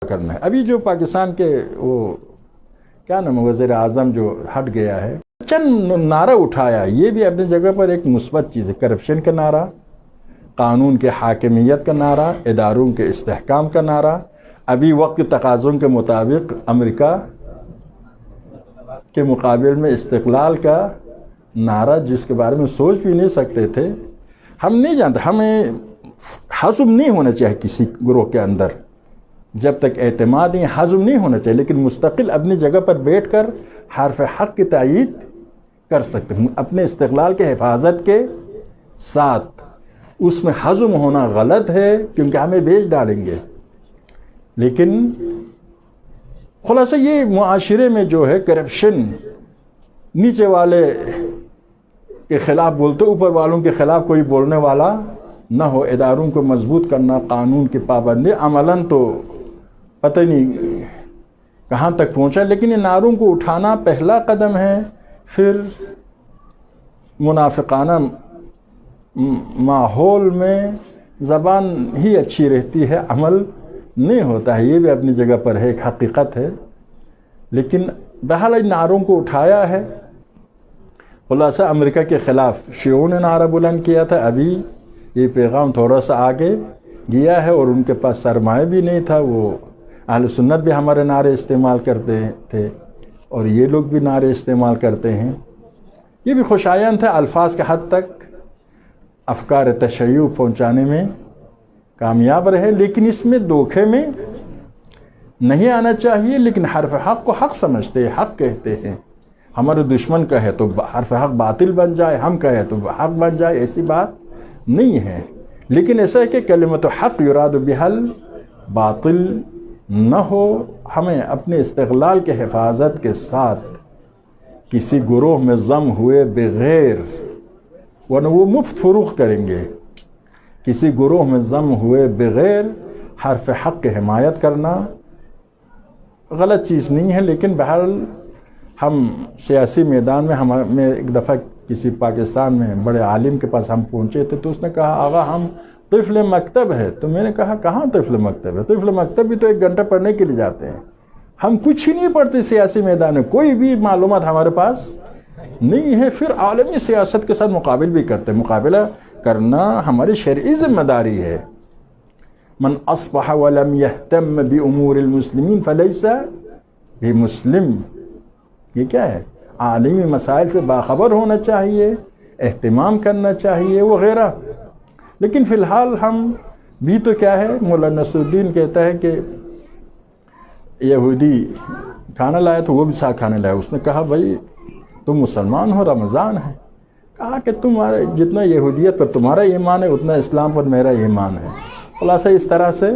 کرنا ہے. ابھی جو پاکستان کے وہ کیا نام وزیر اعظم جو ہٹ گیا ہے، چند نعرہ اٹھایا، یہ بھی اپنی جگہ پر ایک مثبت چیز ہے. کرپشن کا نعرہ، قانون کے حاکمیت کا نعرہ، اداروں کے استحکام کا نعرہ، ابھی وقت تقاضوں کے مطابق امریکہ کے مقابل میں استقلال کا نعرہ، جس کے بارے میں سوچ بھی نہیں سکتے تھے. ہم نہیں جانتے، ہمیں حزم نہیں ہونا چاہیے کسی گروہ کے اندر، جب تک اعتماد نہیں حزم نہیں ہونا چاہیے، لیکن مستقل اپنی جگہ پر بیٹھ کر حرف حق کی تائید کر سکتے ہیں اپنے استقلال کے حفاظت کے ساتھ. اس میں حزم ہونا غلط ہے کیونکہ ہمیں بیچ ڈالیں گے. لیکن خلاصہ یہ معاشرے میں جو ہے کرپشن، نیچے والے کے خلاف بولتے، اوپر والوں کے خلاف کوئی بولنے والا نہ ہو. اداروں کو مضبوط کرنا، قانون کی پابندی، عملاً تو پتہ نہیں کہاں تک پہنچا، لیکن ان نعروں کو اٹھانا پہلا قدم ہے. پھر منافقانہ ماحول میں زبان ہی اچھی رہتی ہے، عمل نہیں ہوتا ہے. یہ بھی اپنی جگہ پر ہے، ایک حقیقت ہے. لیکن بہرحال ان نعروں کو اٹھایا ہے. خلاصہ امریکہ کے خلاف شیعوں نے نعرہ بلند کیا تھا، ابھی یہ پیغام تھوڑا سا آگے گیا ہے، اور ان کے پاس سرمایہ بھی نہیں تھا. وہ اہل سنت بھی ہمارے نعرے استعمال کرتے تھے، اور یہ لوگ بھی نعرے استعمال کرتے ہیں. یہ بھی خوشایند ہے، الفاظ کے حد تک افکار تشیع پہنچانے میں کامیاب رہے. لیکن اس میں دھوکے میں نہیں آنا چاہیے. لیکن حرف حق کو حق سمجھتے ہیں، حق کہتے ہیں. ہمارے دشمن کہے تو حرف حق باطل بن جائے، ہم کہے تو حق بن جائے، ایسی بات نہیں ہے. لیکن ایسا ہے کہ کلمۃ حق یراد بہل باطل نہ ہو. ہمیں اپنے استقلال کے حفاظت کے ساتھ کسی گروہ میں ضم ہوئے بغیر، ورنہ وہ مفت فروخت کریں گے، کسی گروہ میں ضم ہوئے بغیر حرف حق کی حمایت کرنا غلط چیز نہیں ہے. لیکن بہرحال ہم سیاسی میدان میں ایک دفعہ کسی پاکستان میں بڑے عالم کے پاس ہم پہنچے تھے، تو اس نے کہا آغا ہم طفل مکتب ہے. تو میں نے کہا کہاں طفل مکتب ہے؟ طفل مکتب بھی تو 1 گھنٹہ پڑھنے کے لیے جاتے ہیں. ہم کچھ ہی نہیں پڑھتے سیاسی میدان میں، کوئی بھی معلومات ہمارے پاس نہیں ہے. پھر عالمی سیاست کے ساتھ مقابل بھی کرتے ہیں. مقابلہ کرنا ہماری شرعی ذمہ داری ہے. من اصبح ولم يهتم بامور المسلمین فلیس بمسلم. یہ کیا ہے؟ عالمی مسائل سے باخبر ہونا چاہیے، اہتمام کرنا چاہیے وغیرہ. لیکن فی الحال ہم بھی تو کیا ہے، مولانا نصر الدین کہتا ہے کہ یہودی کھانا لایا تو وہ بھی ساتھ کھانا لایا. اس نے کہا بھائی تم مسلمان ہو، رمضان ہے. کہا کہ جتنا یہودیت پر تمہارا ایمان ہے اتنا اسلام پر میرا ایمان ہے. خلاصہ اس طرح سے